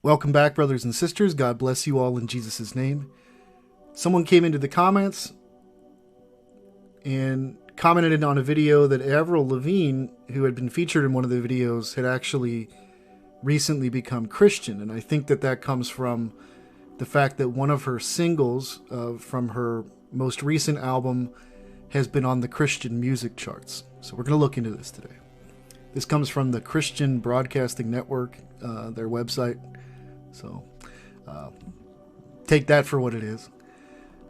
Welcome back, brothers and sisters. God bless you all in Jesus' name. Someone came into the comments and commented on a video that Avril Lavigne, who had been featured in one of the videos, had actually recently become Christian. And I think that comes from the fact that one of her singles from her most recent album has been on the Christian music charts. So we're going to look into this today. This comes from the Christian Broadcasting Network, their website. So take that for what it is.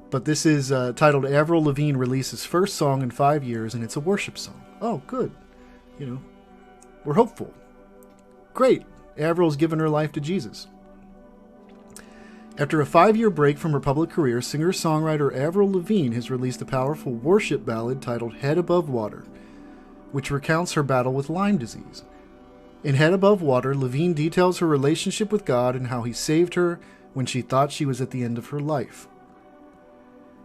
But this is titled Avril Lavigne Releases First Song in 5 Years, and it's a worship song. Oh, good. We're hopeful. Great. Avril's given her life to Jesus. After a 5-year break from her public career, singer-songwriter Avril Lavigne has released a powerful worship ballad titled Head Above Water, which recounts her battle with Lyme disease. In Head Above Water, Lavigne details her relationship with God and how he saved her when she thought she was at the end of her life.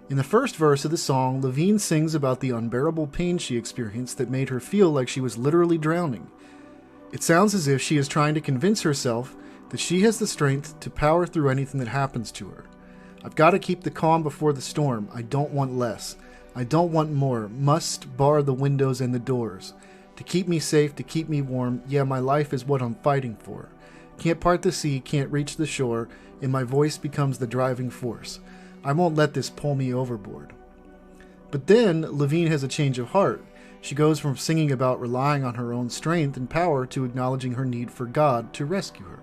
In the first verse of the song, Lavigne sings about the unbearable pain she experienced that made her feel like she was literally drowning. It sounds as if she is trying to convince herself that she has the strength to power through anything that happens to her. I've got to keep the calm before the storm. I don't want less. I don't want more. Must bar the windows and the doors. To keep me safe, to keep me warm, yeah, my life is what I'm fighting for. Can't part the sea, can't reach the shore, and my voice becomes the driving force. I won't let this pull me overboard. But then, Lavigne has a change of heart. She goes from singing about relying on her own strength and power to acknowledging her need for God to rescue her.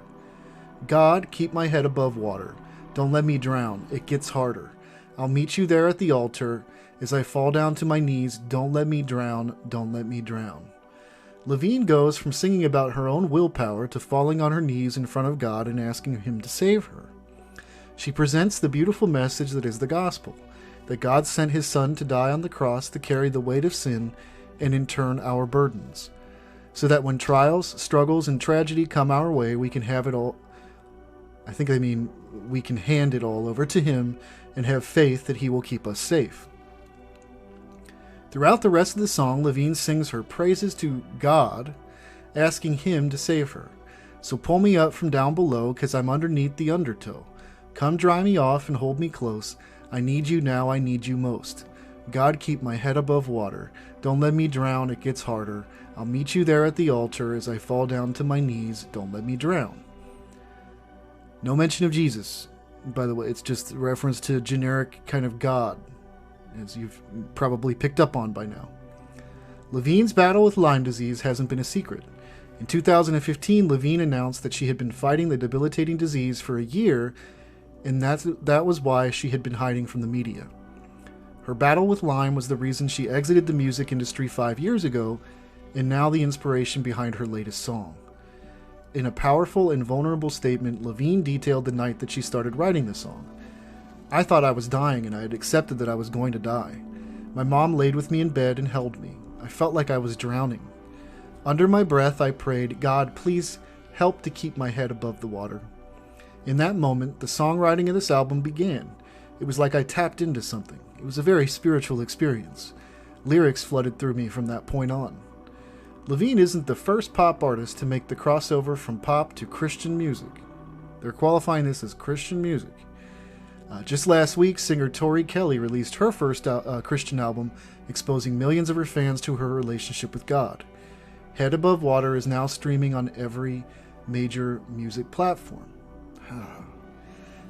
God, keep my head above water. Don't let me drown. It gets harder. I'll meet you there at the altar. As I fall down to my knees, don't let me drown. Don't let me drown. Lavigne goes from singing about her own willpower to falling on her knees in front of God and asking him to save her. She presents the beautiful message that is the gospel, that God sent his son to die on the cross to carry the weight of sin and in turn our burdens, so that when trials, struggles, and tragedy come our way, we can have it all. I think they mean we can hand it all over to him and have faith that he will keep us safe. Throughout the rest of the song, Lavigne sings her praises to God, asking him to save her. So pull me up from down below, 'cause I'm underneath the undertow. Come dry me off and hold me close. I need you now, I need you most. God, keep my head above water. Don't let me drown, it gets harder. I'll meet you there at the altar as I fall down to my knees. Don't let me drown. No mention of Jesus, by the way. It's just a reference to generic kind of God, as you've probably picked up on by now. Lavigne's battle with Lyme disease hasn't been a secret. In 2015, Lavigne announced that she had been fighting the debilitating disease for a year, and that was why she had been hiding from the media. Her battle with Lyme was the reason she exited the music industry 5 years ago, and now the inspiration behind her latest song. In a powerful and vulnerable statement, Lavigne detailed the night that she started writing the song. I thought I was dying, and I had accepted that I was going to die. My mom laid with me in bed and held me. I felt like I was drowning. Under my breath, I prayed, God, please help to keep my head above the water. In that moment, the songwriting of this album began. It was like I tapped into something. It was a very spiritual experience. Lyrics flooded through me from that point on. Lavigne isn't the first pop artist to make the crossover from pop to Christian music. They're qualifying this as Christian music. Just last week, singer Tori Kelly released her first Christian album, exposing millions of her fans to her relationship with God. Head Above Water is now streaming on every major music platform.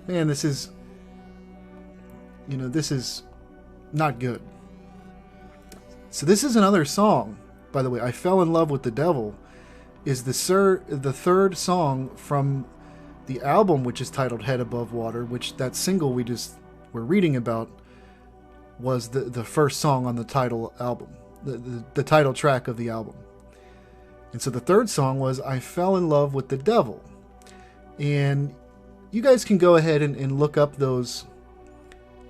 Man, this is not good. So this is another song, by the way. I Fell in Love with the Devil is the third song from the album, which is titled Head Above Water, which that single we just were reading about was the first song on the title album, the title track of the album. And so the third song was I Fell in Love with the Devil. And you guys can go ahead and look up those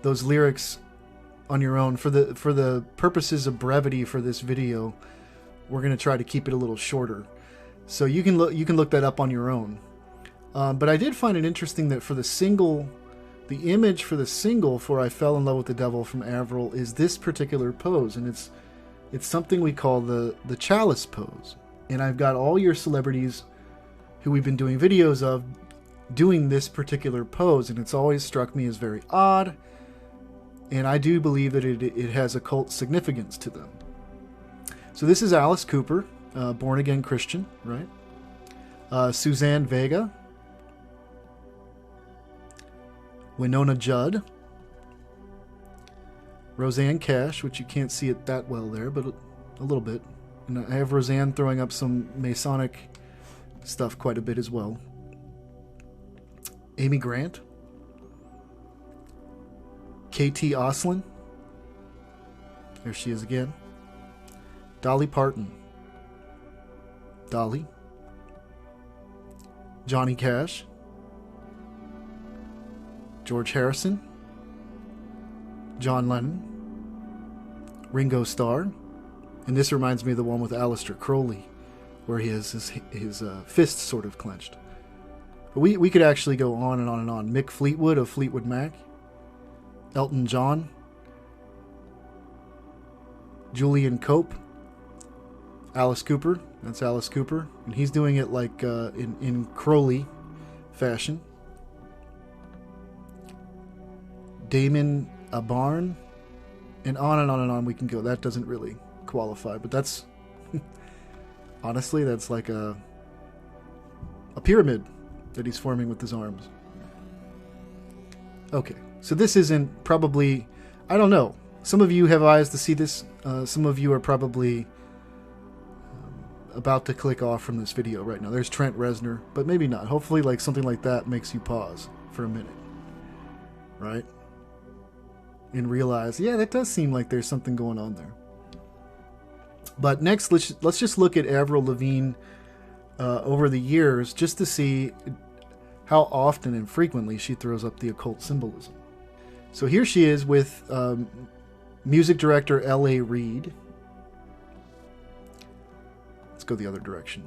lyrics on your own. For the purposes of brevity for this video, we're going to try to keep it a little shorter. So you can look that up on your own. But I did find it interesting that for the single, the image for the single for I Fell in Love with the Devil from Avril is this particular pose, and it's something we call the chalice pose. And I've got all your celebrities who we've been doing videos of doing this particular pose, and it's always struck me as very odd, and I do believe that it has occult significance to them. So this is Alice Cooper, born-again Christian, right? Suzanne Vega, Winona Judd, Roseanne Cash, which you can't see it that well there, but a little bit. And I have Roseanne throwing up some Masonic stuff quite a bit as well. Amy Grant, K.T. Oslin, there she is again. Dolly Parton, Dolly, Johnny Cash, George Harrison, John Lennon, Ringo Starr, and this reminds me of the one with Aleister Crowley, where he has his fists sort of clenched. But we could actually go on and on and on. Mick Fleetwood of Fleetwood Mac, Elton John, Julian Cope, Alice Cooper, that's Alice Cooper, and he's doing it like in Crowley fashion. Damon Albarn, and on and on and on we can go. That doesn't really qualify, but that's honestly, that's like a pyramid that he's forming with his arms. Okay, so this isn't probably, I don't know. Some of you have eyes to see this. Some of you are probably about to click off from this video right now. There's Trent Reznor, but maybe not. Hopefully, like something like that makes you pause for a minute, right? And realize, yeah, that does seem like there's something going on there. But next, let's just look at Avril Lavigne over the years, just to see how often and frequently she throws up the occult symbolism. So here she is with music director L.A. Reid. Let's go the other direction.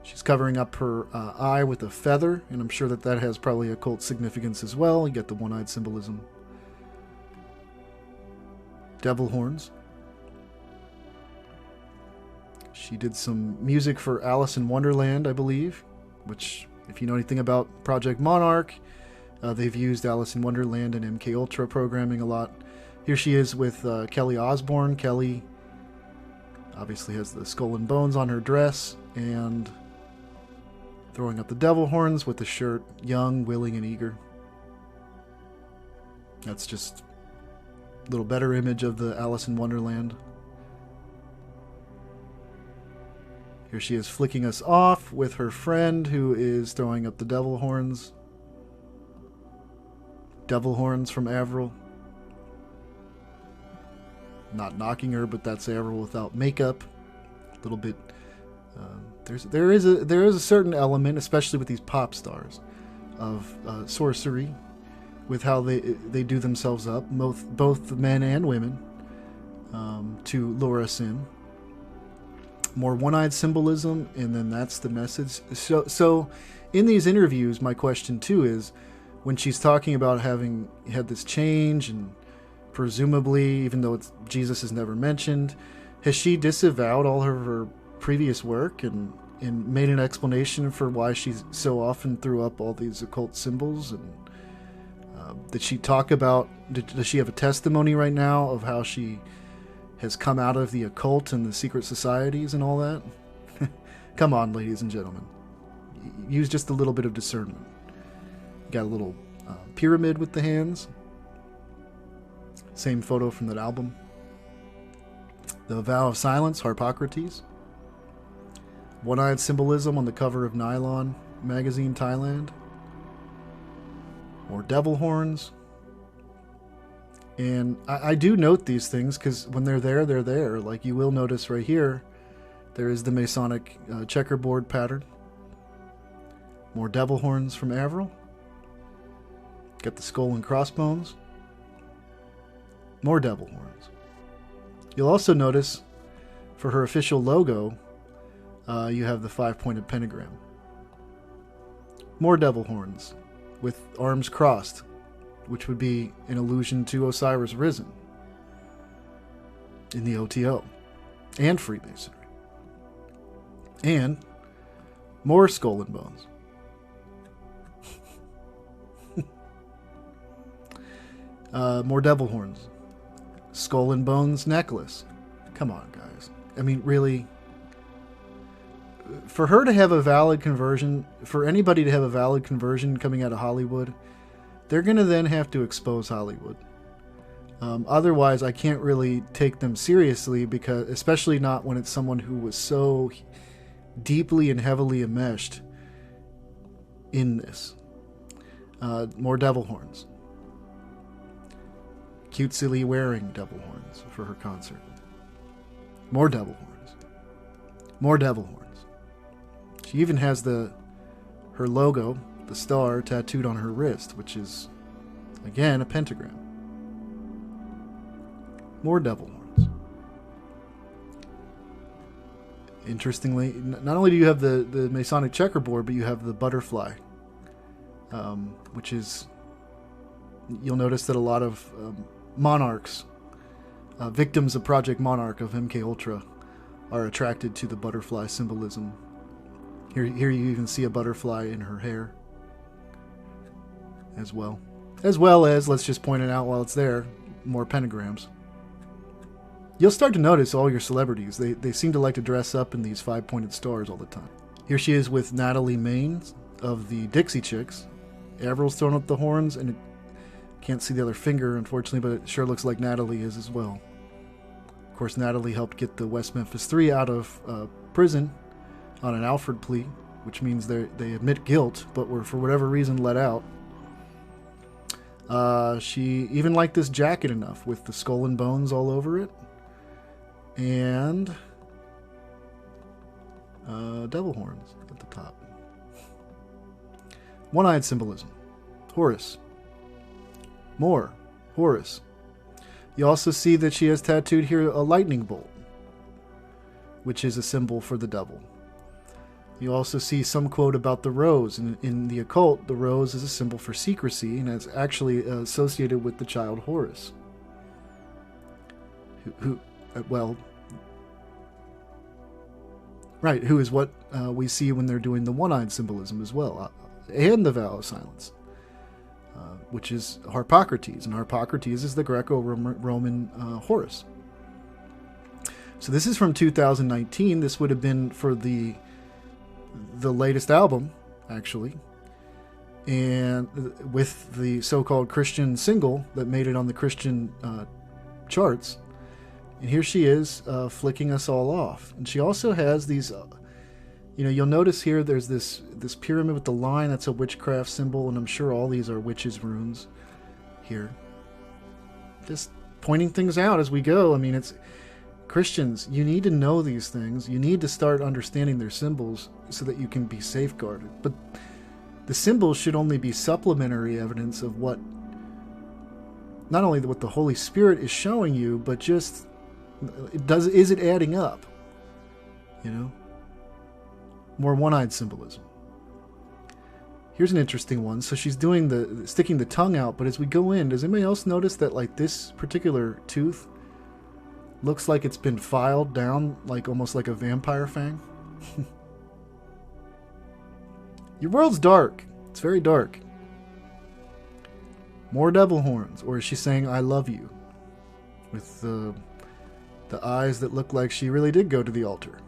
She's covering up her eye with a feather, and I'm sure that has probably occult significance as well. You get the one-eyed symbolism. Devil horns. She did some music for Alice in Wonderland, I believe, which, if you know anything about Project Monarch, they've used Alice in Wonderland and MK Ultra programming a lot. Here she is with Kelly Osbourne. Kelly obviously has the skull and bones on her dress and throwing up the devil horns with the shirt, young, willing, and eager. That's just a little better image of the Alice in Wonderland. Here she is flicking us off with her friend who is throwing up the devil horns. Devil horns from Avril. Not knocking her, but that's Avril without makeup. A little bit. There is a certain element, especially with these pop stars, of sorcery, with how they do themselves up, both men and women, to lure us in. More one-eyed symbolism, and then that's the message. So in these interviews, my question too is, when she's talking about having had this change, and presumably, even though Jesus is never mentioned, has she disavowed all of her previous work and made an explanation for why she so often threw up all these occult symbols? And did she talk about, does she have a testimony right now of how she has come out of the occult and the secret societies and all that? Come on, ladies and gentlemen. Use just a little bit of discernment. Got a little pyramid with the hands. Same photo from that album. The Vow of Silence, Harpocrates. One-eyed symbolism on the cover of Nylon magazine, Thailand. More devil horns. And I do note these things because when they're there, they're there. Like you will notice right here, there is the Masonic checkerboard pattern. More devil horns from Avril. Got the skull and crossbones. More devil horns. You'll also notice for her official logo, you have the 5-pointed pentagram. More devil horns with arms crossed, which would be an allusion to Osiris Risen in the OTO and Freemasonry. And more skull and bones. More devil horns. Skull and bones necklace. Come on, guys. I mean, really? For her to have a valid conversion, for anybody to have a valid conversion coming out of Hollywood, they're going to then have to expose Hollywood. Otherwise, I can't really take them seriously, because, especially not when it's someone who was so deeply and heavily enmeshed in this. More devil horns. Cute, silly wearing devil horns for her concert. More devil horns. More devil horns. She even has her logo, the star, tattooed on her wrist, which is, again, a pentagram. More devil horns. Interestingly, not only do you have the Masonic checkerboard, but you have the butterfly, which is, you'll notice that a lot of monarchs, victims of Project Monarch of MK Ultra, are attracted to the butterfly symbolism. Here you even see a butterfly in her hair as well. As well as, let's just point it out while it's there, more pentagrams. You'll start to notice all your celebrities. They seem to like to dress up in these 5-pointed stars all the time. Here she is with Natalie Maines of the Dixie Chicks. Avril's throwing up the horns, and can't see the other finger, unfortunately, but it sure looks like Natalie is as well. Of course, Natalie helped get the West Memphis 3 out of prison on an Alfred plea, which means they admit guilt, but were for whatever reason let out. She even liked this jacket enough with the skull and bones all over it. And devil horns at the top. One-eyed symbolism. Horus. More. Horus. You also see that she has tattooed here a lightning bolt, which is a symbol for the devil. You also see some quote about the rose. In the occult, the rose is a symbol for secrecy and is actually associated with the child Horus. Who is what we see when they're doing the one-eyed symbolism as well, and the vow of silence, which is Harpocrates, and Harpocrates is the Greco-Roman Horus. So this is from 2019. This would have been for the latest album, actually, and with the so-called Christian single that made it on the Christian charts. And here she is flicking us all off. And she also has these, you'll notice here there's this pyramid with the line. That's a witchcraft symbol, and I'm sure all these are witches' runes here. Just pointing things out as we go. I mean, it's Christians, you need to know these things. You need to start understanding their symbols so that you can be safeguarded. But the symbols should only be supplementary evidence of what, not only what the Holy Spirit is showing you, but just is it adding up? More one-eyed symbolism. Here's an interesting one. So she's doing sticking the tongue out, but as we go in, does anybody else notice that like this particular tooth looks like it's been filed down, like almost like a vampire fang? Your world's dark. It's very dark. More devil horns. Or is she saying, I love you? With the eyes that look like she really did go to the altar.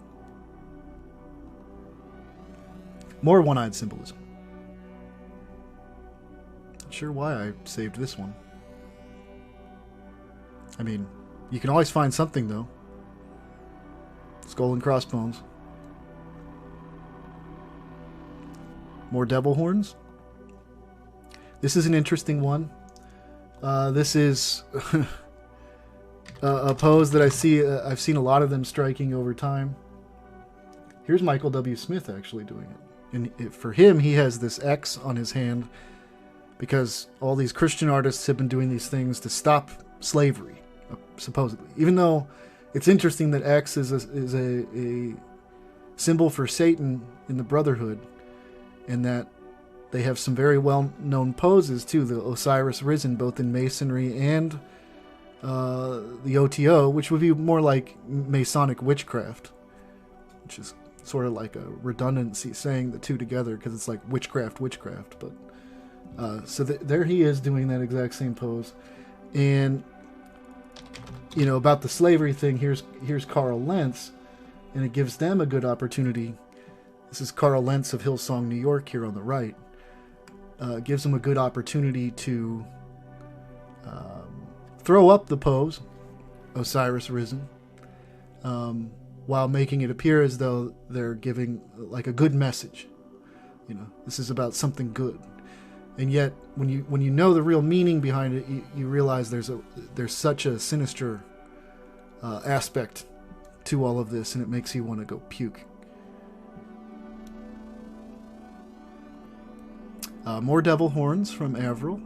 More one-eyed symbolism. Not sure why I saved this one. I mean, you can always find something, though. Skull and crossbones. More devil horns. This is an interesting one. This is a pose that I've seen a lot of them striking over time. Here's Michael W. Smith actually doing it. And for him, he has this X on his hand because all these Christian artists have been doing these things to stop slavery, supposedly. Even though it's interesting that X is a symbol for Satan in the Brotherhood, and that they have some very well-known poses too, the Osiris Risen, both in Masonry and the OTO, which would be more like Masonic witchcraft, which is sort of like a redundancy saying the two together because it's like witchcraft. But so there he is doing that exact same pose. And, about the slavery thing, here's Carl Lentz, and it gives them a good opportunity. This is Carl Lentz of Hillsong, New York, here on the right. Gives them a good opportunity to throw up the pose, Osiris Risen, while making it appear as though they're giving like a good message. This is about something good. And yet, when you know the real meaning behind it, you realize there's such a sinister aspect to all of this, and it makes you want to go puke. More devil horns from Avril.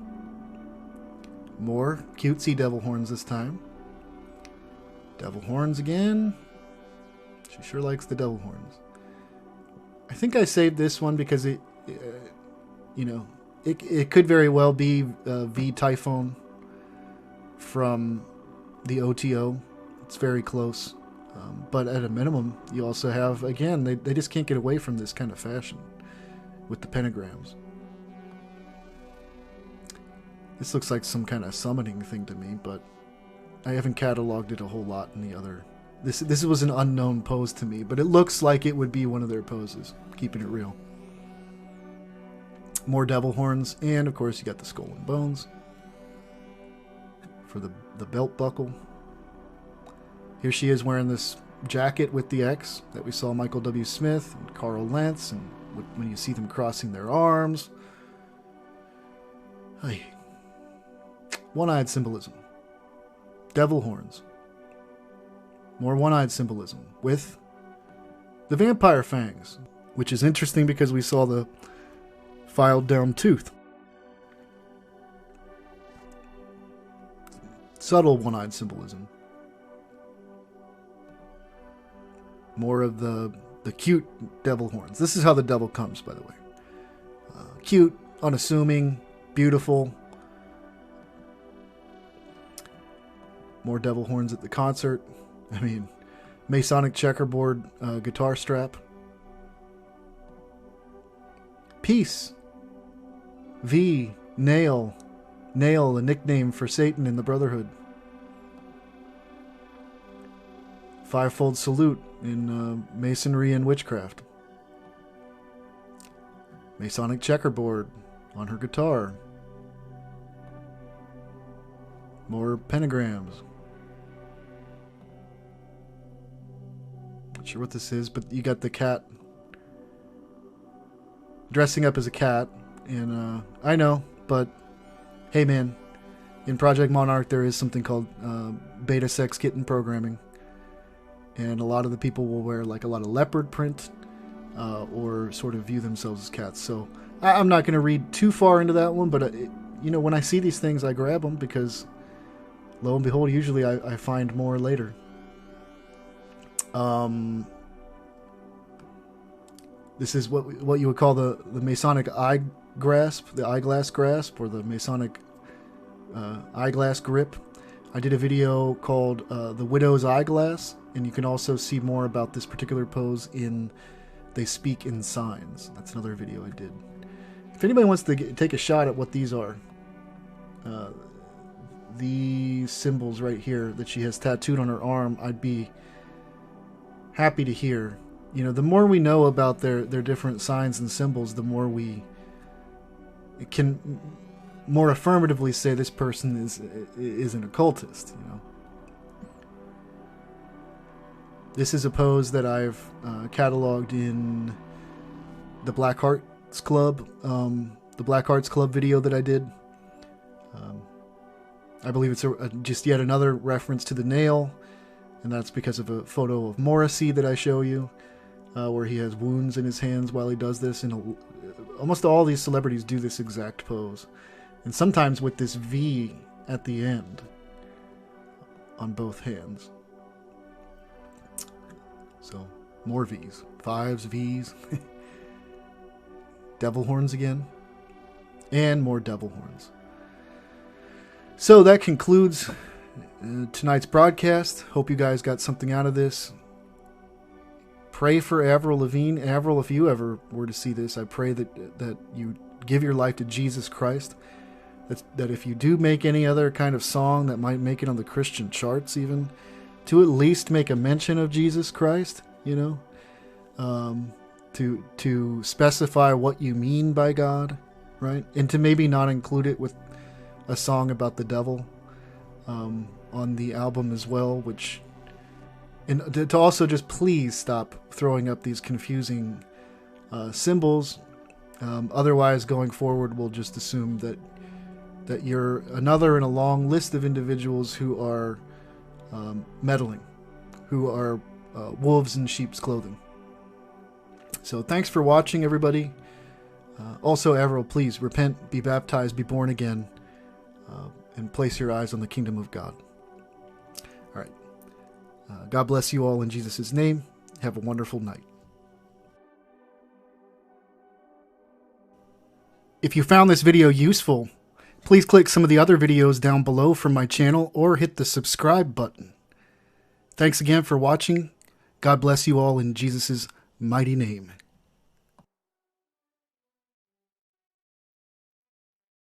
More cutesy devil horns this time. Devil horns again. She sure likes the devil horns. I think I saved this one because it could very well be V Typhoon from the OTO. It's very close. But at a minimum, you also have, again, they just can't get away from this kind of fashion with the pentagrams. This looks like some kind of summoning thing to me, but I haven't cataloged it a whole lot in the other. This was an unknown pose to me, but it looks like it would be one of their poses, keeping it real. More devil horns, and of course you got the skull and bones for the belt buckle. Here she is wearing this jacket with the X that we saw Michael W. Smith and Carl Lentz, and when you see them crossing their arms. Hey. One-eyed symbolism. Devil horns. More one-eyed symbolism with the vampire fangs, which is interesting because we saw the filed down tooth. Subtle one-eyed symbolism. More of the cute devil horns. This is how the devil comes, by the way. Cute, unassuming, beautiful. More devil horns at the concert. I mean, Masonic checkerboard guitar strap. Peace. V. Nail. Nail, a nickname for Satan in the Brotherhood. Fivefold salute in Masonry and witchcraft. Masonic checkerboard on her guitar. More pentagrams. Not sure what this is, but you got the cat dressing up as a cat. And I know, but hey man, in Project Monarch there is something called beta sex kitten programming. And a lot of the people will wear like a lot of leopard print or sort of view themselves as cats. So I'm not going to read too far into that one, but when I see these things, I grab them because lo and behold, usually I find more later. This is what you would call the Masonic eye grasp, the eyeglass grasp, or the Masonic eyeglass grip. I did a video called The Widow's Eyeglass, and you can also see more about this particular pose in They Speak in Signs. That's another video I did. If anybody wants to take a shot at what these are, these symbols right here that she has tattooed on her arm, I'd be happy to hear. The more we know about their different signs and symbols, the more we can more affirmatively say this person is an occultist. This is a pose that I've cataloged in the Black Hearts Club, the Black Hearts Club video that I did. I believe it's just yet another reference to the nail, and that's because of a photo of Morrissey that I show you, where he has wounds in his hands while he does this. And almost all these celebrities do this exact pose, and sometimes with this V at the end on both hands. So, more V's. Fives, V's. Devil horns again. And more devil horns. So that concludes tonight's broadcast. Hope you guys got something out of this. Pray for Avril Lavigne. Avril, if you ever were to see this, I pray that you give your life to Jesus Christ. that if you do make any other kind of song that might make it on the Christian charts, even, to at least make a mention of Jesus Christ, to specify what you mean by God, right? And to maybe not include it with a song about the devil on the album as well, and to also just please stop throwing up these confusing symbols. Otherwise, going forward, we'll just assume that you're another in a long list of individuals who are meddling, who are wolves in sheep's clothing. So thanks for watching, everybody. Also, Avril, please repent, be baptized, be born again, and place your eyes on the kingdom of God. All right. God bless you all in Jesus' name. Have a wonderful night. If you found this video useful, please click some of the other videos down below from my channel or hit the subscribe button. Thanks again for watching. God bless you all in Jesus' mighty name.